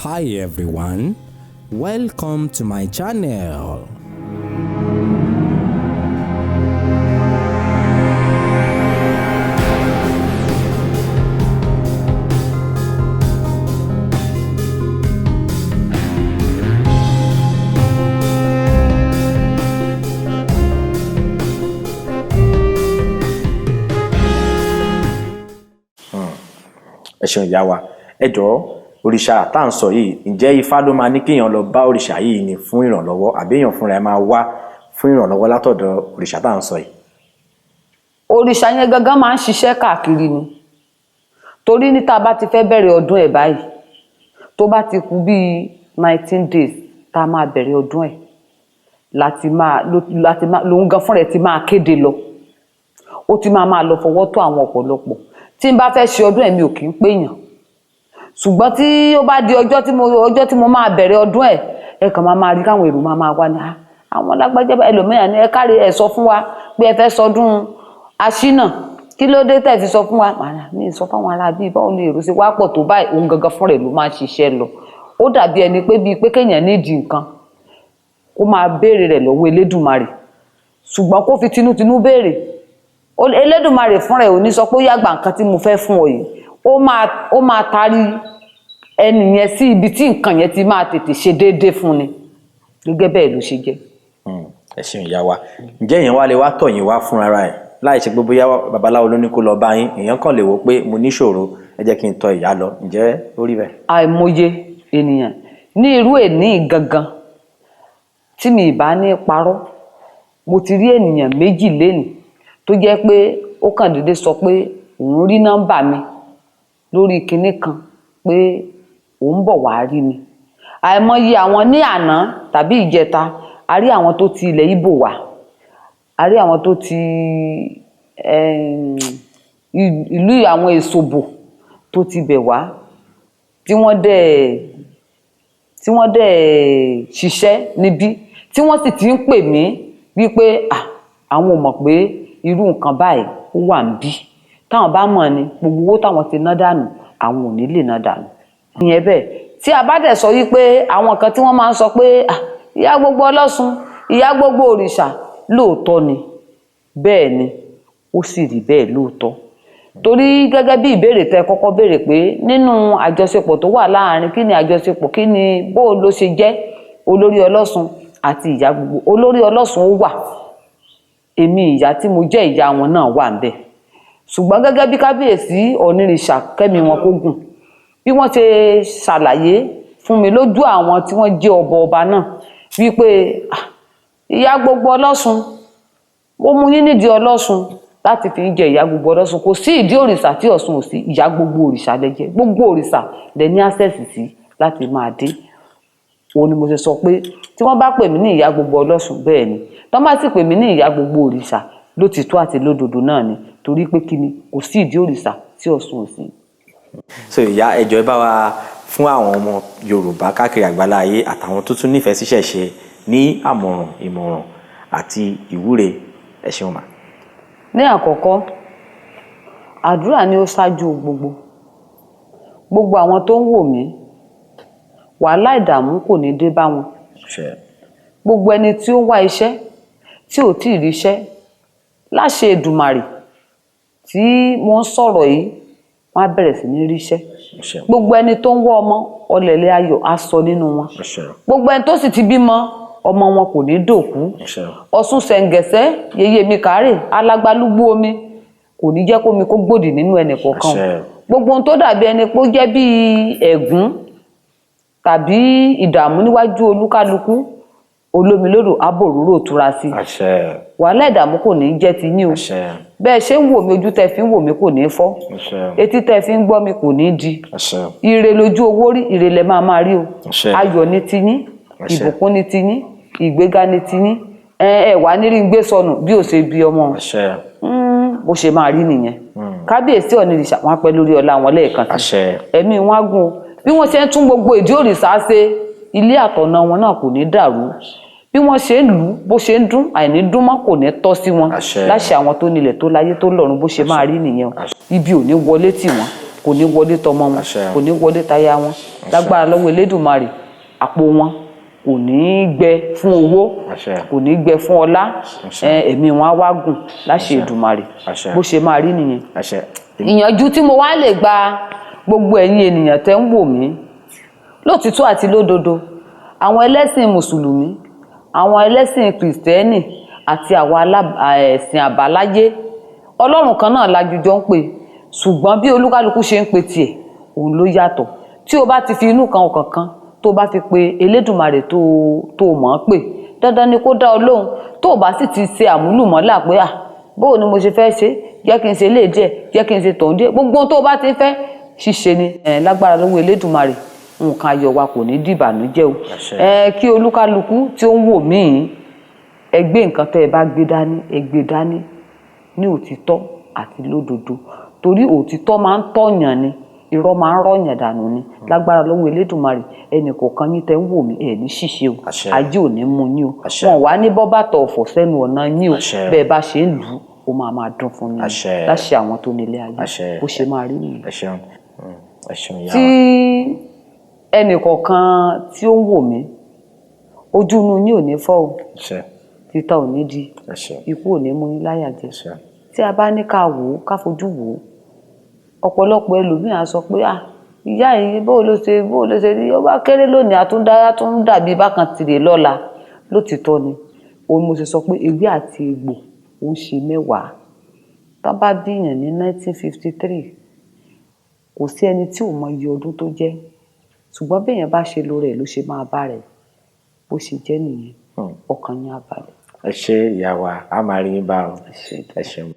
Hi everyone, welcome to my channel. Ẹ ṣeun ìyá wa, ẹ jọ̀ọ́ òrìṣà tá à ń sọ yìí, ǹjẹ́ Ifá ló máa ní kéèyàn lọ bá òrìṣà yìí ni fún ìrànlọ́wọ́ àbí èèyàn fúnra ẹ̀ máa wá fún ìrànlọ́wọ́ látọ̀dọ̀ òrìṣà tá à ń sọ yìí? Òrìṣà yẹn gangan máa ń ṣiṣẹ́ káàkiri ni, torí ní tá a bá ti fẹ́ bẹ̀rẹ̀ ọdún ẹ̀ báyìí tó bá ti kù bíi 19 days tá a máa bẹ̀rẹ̀ ọdún ẹ̀ láti máa lòun gan fúnra ẹ̀ ti máa kéde lọ, ó ti máa lọ fọwọ́ tó àwọn ọ̀pọ̀lọpọ̀. Tí n bá fẹ́ ṣe ọdún ẹ̀ mi ò kì í pèèyàn, ṣùgbọ́n tí ó bá di ọjọ́ tí mo máa bẹ̀rẹ̀ ọdún ẹ̀, ẹ kàn máa rí káwọn èrò máa wá ní àwọn lágbájá ẹlòmíràn ní ẹ káre ẹ sọ fún wa pé ẹ fẹ́ sọdún Asina, kí ló dé tẹ́ fi sọ fún wa? Mi sọ fáwọn ará bíi báwo ni èrò ṣe wá pọ̀ tó báyìí, òun gangan fúnra ẹ̀ ló máa ṣiṣẹ́ lọ. Ó dàbí ẹni pé kéèyàn nídìí nǹkan kó máa béèrè rẹ̀ lọ́wọ́ Elédùmarè, ṣùgbọ́n kó fi tinútinú béèrè. Elédùmarè fúnra ẹ̀ ò ní sọ pé ó yàgbà nǹkan tí mo fẹ́ fún ọ yìí, ó máa tarí ẹni yẹn sí ibi tí nǹkan yẹn ti máa tètè ṣe déédéé fún ni, gẹ́gẹ́ bẹ́ẹ̀ ló ṣe jẹ́. Ẹ ṣeun ìyá wa, ǹjẹ́ èèyàn wá lè wá tọ̀ yín wá fúnra ẹ̀ láì ṣe pé bóyá babaláwo ló ní kó lọ bá yín, èèyàn kàn lè wò pé mo níṣòro ẹ jẹ́ kí n tọ̀ ìyá lọ, ǹjẹ́ ó rí bẹ́ẹ̀? Àìmọye ènìyàn ní irú èní gangan tí mi ì bá ní parọ́, mo ti rí ènìyàn méjì lénìí tó jẹ́ pé ó kàn déédé sọ pé òun rí nọ́mbà mi lórí kinní kan pé òun bọ̀ wá rí mi. Àìmọye àwọn ní àná tàbí ìjẹta, a rí àwọn tó ti ilẹ̀ Ìgbò wá, a rí àwọn tó ti ìlú àwọn Èsòbò tó ti bẹ̀ wá, tí wọ́n dẹ̀ ṣiṣẹ́ níbí, tí wọ́n sì ti ń pè mí wípé àwọn ò mọ̀ pé irú nǹkan báyìí ó wà ń bí, táwọn bá mọ̀ ni gbogbo owó táwọn ti ná dànù àwọn ò ní lè ná dànù. Ìyẹn bẹ́ẹ̀. Tí a bá dẹ̀ sọ wípé àwọn kan tí wọ́n máa ń sọ pé Ìyá Gbogbo Olosun, Ìyá Gbogbo Òrìṣà, lóòótọ́ ni, bẹ́ẹ̀ ni, ó sì rí bẹ́ẹ̀ lóòótọ́. Torí gẹ́gẹ́ bí ìbéèrè tẹ́ kọ́kọ́ béèrè pé nínú àjọṣepọ̀ tó wà láàárín, kí ni àjọṣepọ̀, kí ni bó ló ṣe jẹ́ olórí Ọlọ́sun àti Ìyá Gbogbo. Olórí Ọlọ́sun ó wà, èmi ìyá tí mo jẹ́ ìyá wọn náà wà ńbẹ̀. Ṣùgbọ́n gẹ́gẹ́ bí kábíyèsí Ọ̀nìrìṣà kẹ́mi wọn kó gùn, bí wọ́n ṣe ṣàlàyé fún mi lójú àwọn tí wọ́n jẹ́ ọba náà wípé Ìyá Gbogbo Olosun, ó mú yín nídìí Ọlọ́sun láti fi jẹ Ìyá Gbogbo Olosun, kò sí ìdí òrìṣà tí Ọ̀ṣun ò sí, Ìyá Gbogbo òrìṣà lẹ jẹ́, gbogbo òrìṣà lẹ ní access sí láti máa dé. Òun ni mo ṣe sọ pé tí wọ́n bá pè mí ní Ìyá Gbogbo Olosun, bẹ́ẹ̀ ni, tí wọ́n bá sì pè mí ní Ìyá Gbogbo òrìṣà, lótìtọ́ àti lódodo náà ni, torí pé kí ni, kò sí ìdí òrìṣà tí Ọ̀ṣun ò sí. So ìyá ẹ jọ̀ọ́ ẹ bá wa fún àwọn ọmọ Yorùbá káàkiri àgbálá ayé àtàwọn tó tún nífẹ̀ẹ́ síṣẹ̀ṣe ní àmọ̀ràn, ìmọ̀ràn àti ìwúre. Ẹ ṣeun mà. Ní àkọ́kọ́, àdúrà ni ó ṣáájú gbogbo àwọn tó ń wò mí, wàhálà ìdààmú kò ní dé bá wọn. Gbogbo ẹni tí ó wá iṣẹ́ tí ò tí ì ríṣẹ́, láṣẹ Èdùmàrè tí wọ́n sọ̀rọ̀ yìí, wọ́n á bẹ̀rẹ̀ sí ní ríṣẹ́. Gbogbo ẹni tó ń wá ọmọ, ọlẹ̀lẹ̀ ayọ̀ á sọ nínú wọn. Gbogbo ẹni tó sì ti bímọ, ọmọ wọn kò ní dòkú. Ọ̀ṣun ṣẹ̀ǹgẹ̀sẹ̀, yèyé mi kàárè, alágbálúgbú omi, kò ní jẹ́ kómi kó gbòdì nínú ẹnì kọ̀ọ̀kan. Gbogbo ohun tó dàbí ẹni pé ó jẹ́ bí ẹ̀gún tàbí ìdààmú níwájú olúkálukú, olómi lódò abòrúrò túra sí. Wàhálà ìdààmú kò ní jẹ́ ti yín o. Bẹ́ẹ̀ ṣe ń wò mí, ojú tẹ́ fi ń wò mí kò ní fọ́, etí tẹ́ fi ń gbọ́ mi kò ní di. Ire lójú owó rí, ire lẹ máa rí o. Ayọ̀ ni ti yín, ìbùkún ni ti yín, ìgbéga ni ti yín. Ẹ wà ní rí gbé sọnù bí ó ṣe bí ọmọ. Bó ṣe máa rí nìyẹn. Kábíyèsí Ọ̀nìrìṣà wọn pẹ́ lórí ọlá wọn lẹ́ẹ̀kan sí. Ẹ̀mí wọn á gùn o. Bí wọ́n ṣe ń tún gbogbo ìdí òrìṣà ṣe, ilé àtọ̀nà wọn náà kò ní dàrú. Bí wọ́n ṣe ń lù ú, bó ṣe ń dún, àìní dún mọ́ kò ní tọ́ sí wọn. Láṣẹ àwọn tó nílẹ̀ tó láyé tó lọ́run, bó ṣe máa rí nìyẹn. Ibi ò ní wọlé tì wọ́n, kò ní wọlé tọmọ wọn kò ní wọlé táyà wọn lágbára lọ́wọ́ Elédùmarè àpò wọn kò ní gbẹ fún owó kò ní gbẹ fún ọlá ẹ̀mí wọn á wá gùn láṣẹ Èdùmarè bó ṣe máa rí nìyẹn. ìyànjú tí mo wá lè gba gbogbo ẹ̀yin ènìyàn tẹ́ ń wò mí lótìtọ́ àti lódodo àwọn ẹlẹ́sìn mùsùlùmí àwọn ẹlẹ́sìn kìrìsìtẹ́nì àti àwọn ẹ̀sìn àbáláyé Ọlọ́run kan náà lájújọ ń pè ṣùgbọ́n bí olúkálukú ṣe ń pe tiẹ̀ òun ló yàtọ̀ tí o bá ti fi inú kan ọkàn kan tó bá fi pe Elédùmarè tó mọ̀ ọ́n pè dandan ni kó dá ọ lóhùn tó o bá sì ti ṣe àmúlùmọ́là pé bóò ni mo ṣe fẹ́ ṣe jẹ́ kí n ṣe léè díẹ̀ jẹ́ kí n ṣe tọ̀hún díẹ̀ gbogbo tó o bá ti fẹ́ ṣíṣe ni lágbára lọ́wọ́ Elédùmarè nǹkan ayọ̀ wa kò ní dìbànújẹ́ o kí olúkálukú tí ó ń wò mí ẹ gbé nǹkan tẹ́ ẹ bá gbé dání ẹ gbé dání ní òtítọ́ àti lódodo torí òtítọ́ máa ń tọ̀yàn ni irọ́ máa ń rọ̀yàn dànù ni lágbára lọ́wọ́ Elédùmarè ẹnì kọ̀ọ̀kan yín tẹ́ ń wò mí ẹ̀ ní ṣìṣe o ajé ò ní mú yín o wọn wà ní bọ́bàtọ̀ ọ̀fọ̀ sẹ́nu ọ̀nà yín o bẹ́ẹ̀ bá ṣe ń lù ú ó máa dún fún yín láṣẹ àwọn tó nílé ayé bó ṣe máa rí nìyẹn. tí ẹnì kọ̀ọ̀kan tí ó ń wò mí ojú inú yín ò ní fọ́ o títà ò ní di ikú ò ní mú yín láyà jẹ tí a bá ní ká wò ó ká fojú wò ó ọ̀pọ̀lọpọ̀ ẹlòmíràn sọ pé ìyá yìí bó ló ṣe rí ó bá kéré lónìí àtún dàbí bákan tìrè lọ́la lótìtọ́ ni òun mo ṣe sọ pé ewé àti egbò ó ń ṣe mẹ́wàá tá bá bíyàn ní 1953 kò sí ẹni tí ò mọ iye ọdún tó jẹ́ ṣùgbọ́n béèyàn bá ṣe lóore ló ṣe máa bá rẹ̀ bó ṣe jẹ́ nìyẹn ọkàn yín á balẹ̀. ẹ ṣé ìyá wa a máa rí yín bá ọ ẹ ṣeun.